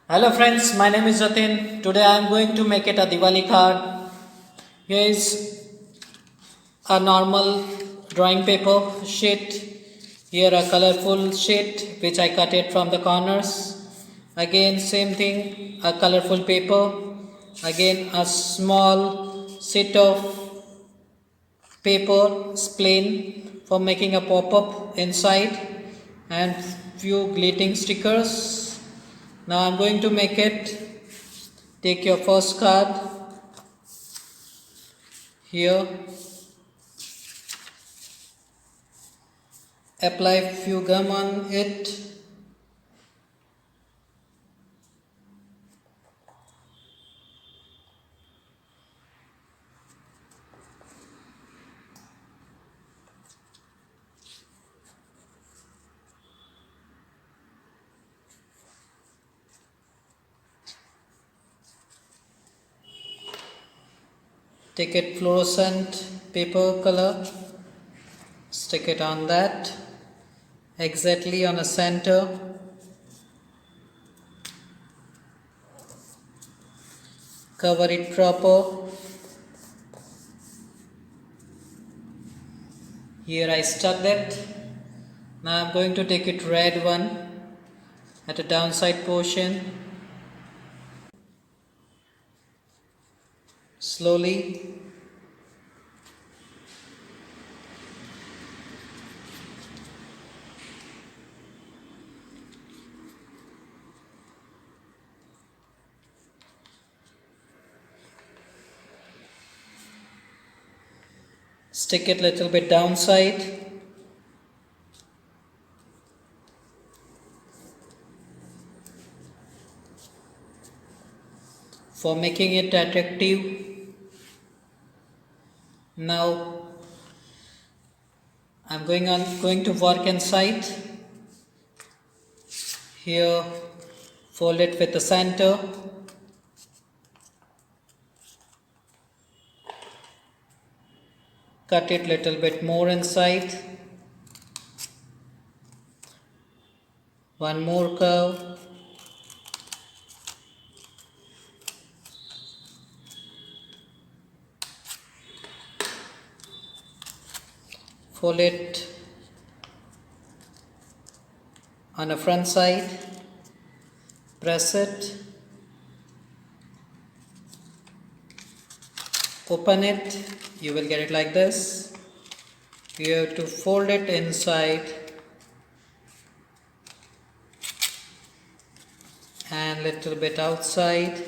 Hello friends, my name is Jatin. Today I am going to make it a Diwali card. Here is a normal drawing paper sheet. Here a colorful sheet which I cut it from the corners. Again same thing, a colorful paper. Again a small sheet of paper plain for making a pop-up inside and few glitting stickers. Now I am going to make it. Take your first card here, apply few gum on it, take it fluorescent paper color, stick it on that, exactly on the center, cover it proper. Here I stuck that. Now I'm going to take it red one at the downside portion, slowly. Stick it little bit downside. For making it attractive. Now I'm going to work inside. Here fold it with the center. Cut it little bit more inside. One more curve. Fold it on the front side. Press it. Open it. You will get it like this. You have to fold it inside and little bit outside.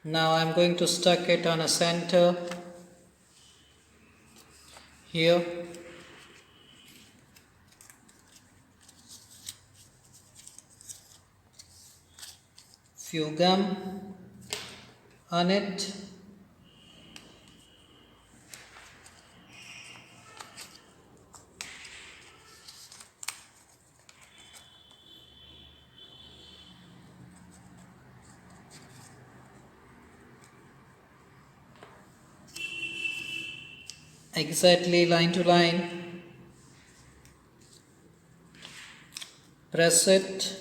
Now I'm going to stuck it on a center here. Few gum on it. Exactly line to line. Press it.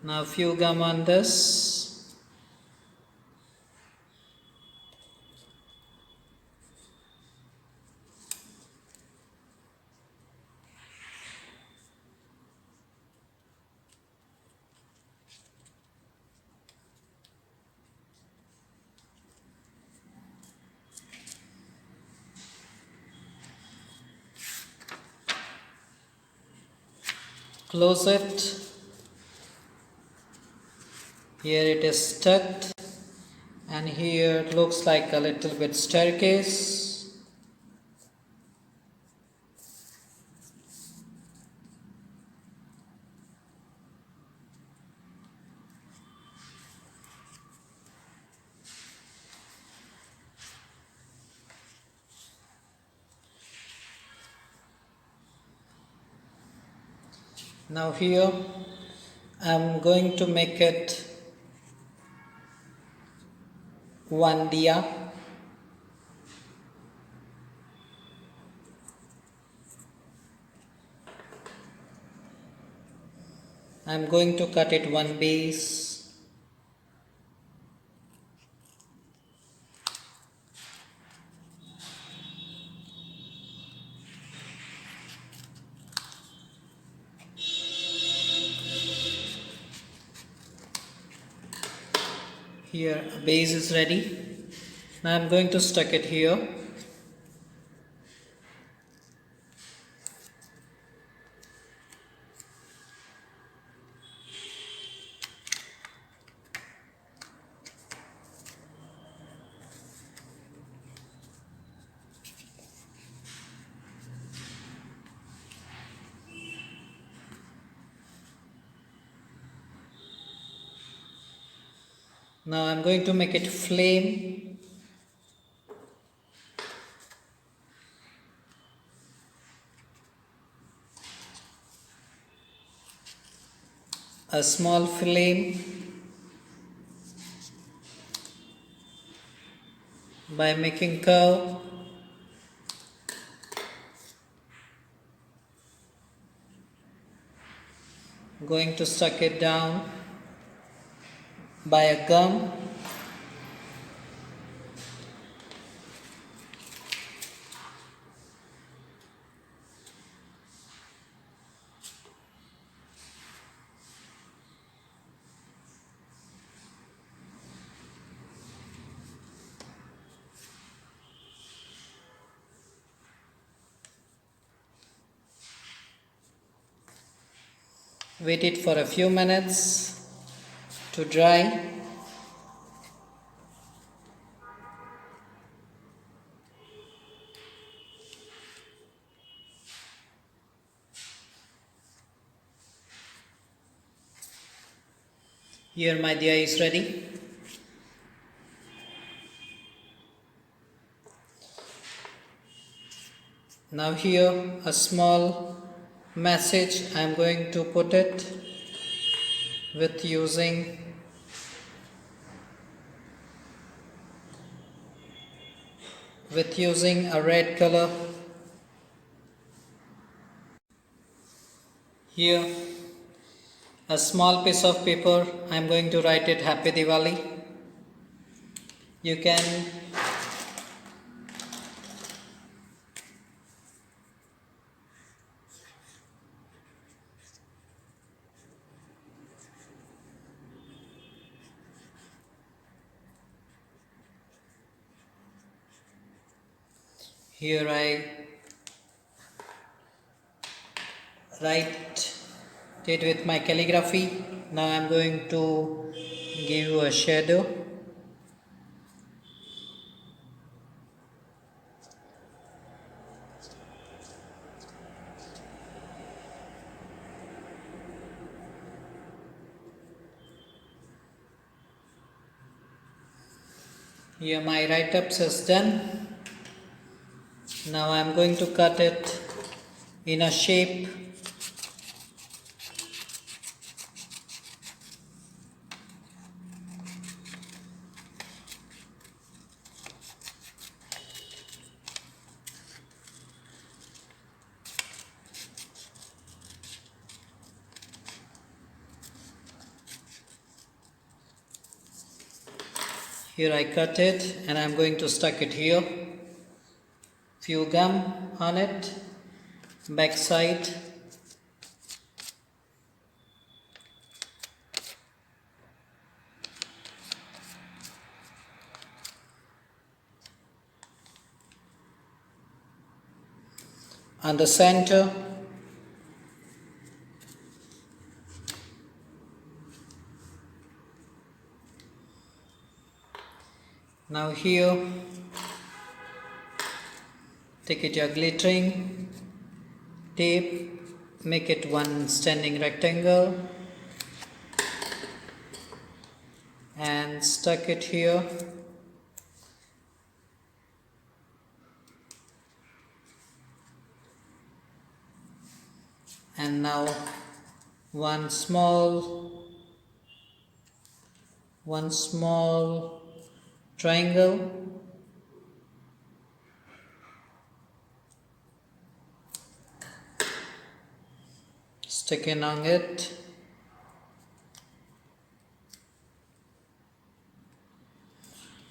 Now few gum on this. Close it. Here it is stuck, and here it looks like a little bit staircase. Now here I'm going to make it one diya. I'm going to cut it one base. Here a base is ready. Now I'm going to stuck it here. Now I'm going to make it flame. A small flame by making curve. Going to suck it down by a gum. Wait it for a few minutes to dry. Here my diya is ready. Now here a small message I am going to put it with using a red color. Here a small piece of paper I am going to write it Happy Diwali. You can here I write it with my calligraphy. Now I am going to give you a shadow. Here my write-ups is done. Now I am going to cut it in a shape. Here I cut it and I am going to stuck it here. Few gum on it, back side. On the center. Now here take it your glittering tape, make it one standing rectangle and stuck it here. And now one small triangle, stick in on it,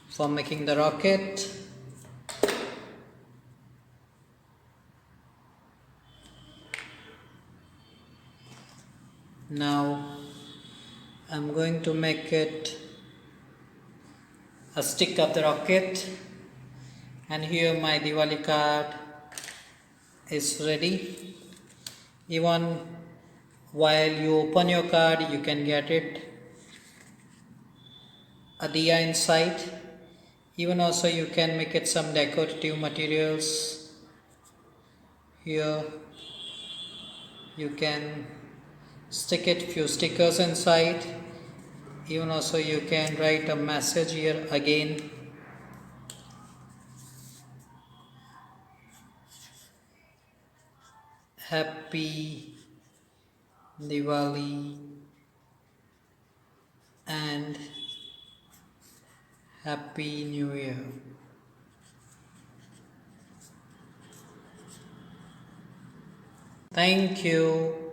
for making the rocket. Now I'm going to make it a stick of the rocket, and here my Diwali card is ready. Even while you open your card, you can get it a diya inside. Even also you can make it some decorative materials. Here you can stick it few stickers inside. Even also you can write a message here again. Happy Diwali and Happy New Year. Thank you.